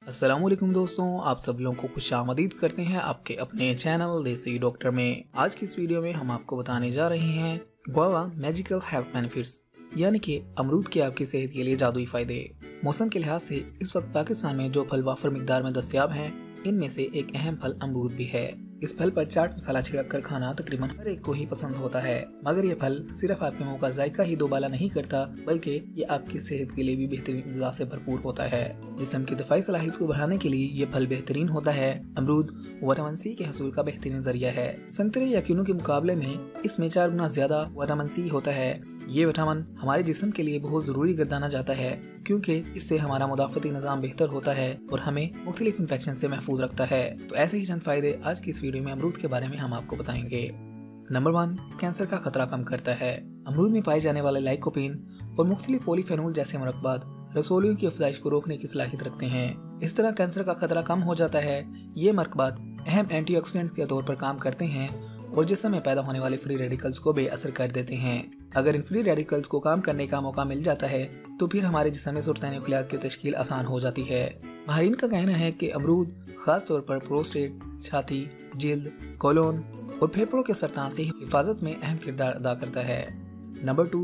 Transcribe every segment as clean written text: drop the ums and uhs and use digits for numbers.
अस्सलामुअलैकुम दोस्तों, आप सब लोगों को खुशामदीद करते हैं आपके अपने चैनल देसी डॉक्टर में। आज की इस वीडियो में हम आपको बताने जा रहे हैं गुआवा मैजिकल हेल्थ बेनिफिट्स, यानी कि अमरूद के आपकी सेहत के लिए जादुई फायदे। मौसम के लिहाज से इस वक्त पाकिस्तान में जो फल वाफर मिकदार में दस्तयाब हैं, इनमें से एक अहम फल अमरूद भी है। इस फल पर चाट मसाला छिड़क कर खाना तकरीबन हर एक को ही पसंद होता है, मगर ये फल सिर्फ आपके मुंह का जायका ही दोबाला नहीं करता, बल्कि ये आपकी सेहत के लिए भी बेहतरीन ग़िज़ा से भरपूर होता है। जिस्म की दफाई सलाहियत को बढ़ाने के लिए ये फल बेहतरीन होता है। अमरूद विटामिन सी के हसूल का बेहतरीन जरिया है। संतरे या किन्नू के मुकाबले में इसमें 4 गुना ज्यादा विटामिन सी होता है। ये विटामिन हमारे जिस्म के लिए बहुत जरूरी गर्दाना जाता है, क्योंकि इससे हमारा मुदाफ़ती निज़ाम बेहतर होता है और हमें मुख्तलिफ इन्फेक्शन से महफूज रखता है। तो ऐसे ही चंद फायदे आज की इस वीडियो में अमरूद के बारे में हम आपको बताएंगे। नंबर 1, कैंसर का खतरा कम करता है। अमरूद में पाए जाने वाले लाइकोपीन और मुख्तलिफ पॉलीफेनोल जैसे मुरक्बात रसोलियों की अफजाइश को रोकने की सलाहियत रखते हैं। इस तरह कैंसर का खतरा कम हो जाता है। ये मुरक्बात अहम एंटीऑक्सीडेंट के तौर पर काम करते हैं और जिस्म में पैदा होने वाले फ्री रेडिकल्स को बेअसर कर देते हैं। अगर इन फ्री रेडिकल्स को काम करने का मौका मिल जाता है तो फिर हमारे जिस्म में सुरतानी खिलात की तश्कील आसान हो जाती है। माहिरीन का कहना है कि अमरूद खास तौर पर प्रोस्टेट, छाती, जिल्द, कोलोन और फेफड़ों के सरतान से हिफाजत में अहम किरदार अदा करता है। नंबर 2,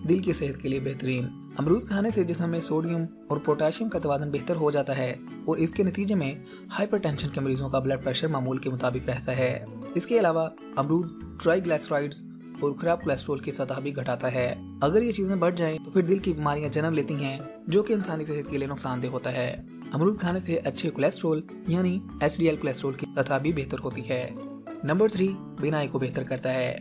दिल की सेहत के लिए बेहतरीन। अमरूद खाने से जिस्म में सोडियम और पोटेशियम का तवाज़ुन बेहतर हो जाता है और इसके नतीजे में हाइपरटेंशन के मरीजों का ब्लड प्रेशर मामूल के मुताबिक रहता है। इसके अलावा अमरूद ट्राइग्लिसराइड्स और खराब कोलेस्ट्रॉल की सतह भी घटाता है। अगर ये चीजें बढ़ जाएं तो फिर दिल की बीमारियां जन्म लेती हैं, जो कि इंसानी सेहत के लिए नुकसानदेह होता है। अमरूद खाने से अच्छे कोलेस्ट्रॉल यानी HDL कोलेस्ट्रॉल की सतह भी बेहतर होती है। नंबर 3, बीनाई को बेहतर करता है।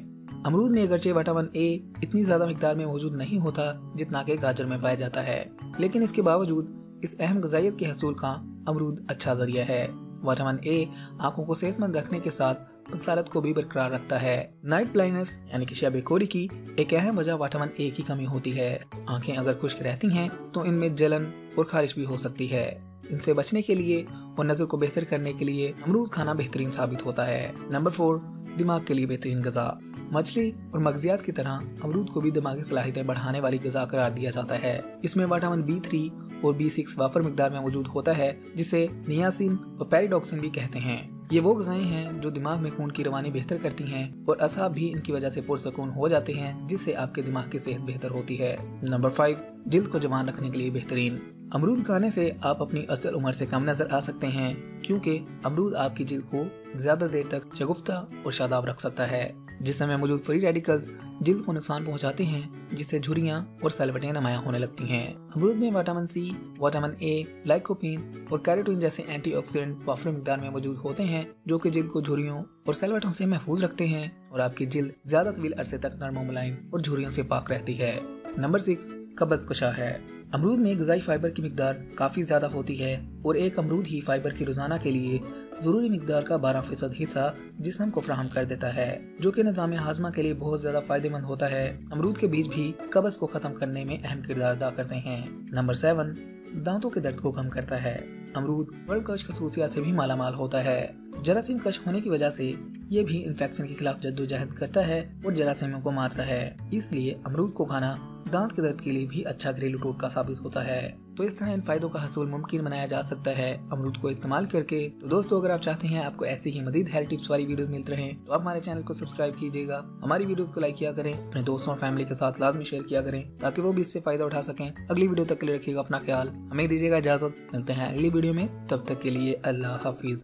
अमरूद में अगरचे विटामिन ए इतनी ज्यादा मिकदार में मौजूद नहीं होता जितना कि गाजर में पाया जाता है, लेकिन इसके बावजूद इस अहम ग़िज़ाइयत के हसूल का अमरूद अच्छा जरिया है। विटामिन ए आंखों को सेहतमंद रखने के साथ बसारत को भी बरकरार रखता है। नाइट ब्लाइंडनेस यानी कि शब कोरी की एक अहम वजह विटामिन ए की कमी होती है। आंखें अगर खुश्क रहती हैं तो इनमें जलन और खारिश भी हो सकती है। इनसे बचने के लिए और नजर को बेहतर करने के लिए अमरूद खाना बेहतरीन साबित होता है। नंबर 4, दिमाग के लिए बेहतरीन ग़िज़ा। मछली और मगजियात की तरह अमरूद को भी दिमागी सलाहियतें बढ़ाने वाली ग़िज़ा करार दिया जाता है। इसमें विटामिन B3 और B6 वाफर मिकदार में मौजूद होता है, जिसे नियासिन और पेरिडॉक्सिन भी कहते हैं। ये वो ग़िज़ाएं हैं जो दिमाग में खून की रवानी बेहतर करती हैं और असाब भी इनकी वजह से पुरसकून हो जाते हैं, जिससे आपके दिमाग की सेहत बेहतर होती है। नंबर 5, जिल्द को जवान रखने के लिए बेहतरीन। अमरूद खाने से आप अपनी असल उम्र से कम नजर आ सकते हैं, क्योंकि अमरूद आपकी जिल्द को ज्यादा देर तक शगुफ्ता और शादाब रख सकता है। जिसमें मौजूद फ्री रेडिकल्स जिल्द को नुकसान पहुंचाते हैं, जिससे झुर्रियां और सलवटें नुमायां होने लगती हैं। अमरूद में vitamin C, vitamin A, lycopene और कैरोटीन जैसे एंटीऑक्सीडेंट वाफर मिकदार में मौजूद होते हैं, जो कि जिल्द को झुर्रियों और सलवटों से महफूज रखते हैं और आपकी जिल्द ज्यादा तवील अरसे तक नरम मुलायम और झुर्रियों से पाक रहती है। नंबर 6, कब्ज़ कुशा है। अमरूद में ग़िज़ाई फाइबर की मिकदार काफ़ी ज़्यादा होती है और एक अमरूद ही फाइबर की रोज़ाना के लिए ज़रूरी मिकदार का 12% हिस्सा जिस्म को फराहम कर देता है, जो कि निज़ाम हाज़मा के लिए बहुत ज़्यादा फायदेमंद होता है। अमरूद के बीज भी कब्ज़ को ख़त्म करने में अहम किरदार अदा करते हैं। नंबर 7, दांतों के दर्द को कम करता है। अमरूद वर्णकश खसूसियात से भी मालामाल होता है। जरासीम कश होने की वजह से ये भी इन्फेक्शन के खिलाफ जद्दोजहद करता है और जरासीमों को मारता है। इसलिए अमरूद को खाना दांत के दर्द के लिए भी अच्छा घरेलू टोटका साबित होता है। तो इस तरह इन फायदों का हसूल मुमकिन बनाया जा सकता है अमरूद को इस्तेमाल करके। तो दोस्तों, अगर आप चाहते हैं आपको ऐसी ही मजीद हेल्थ टिप्स वाली वीडियोस मिलते रहें, तो आप हमारे चैनल को सब्सक्राइब कीजिएगा, हमारी वीडियोस को लाइक किया करें, अपने दोस्तों और फैमिली के साथ लाजमी शेयर किया करें, ताकि वो भी इससे फायदा उठा सकें। अगली वीडियो तक के लिए रखिएगा अपना ख्याल। हमें दीजिएगा इजाजत, मिलते हैं अगली वीडियो में। तब तक के लिए अल्लाह हाफिज।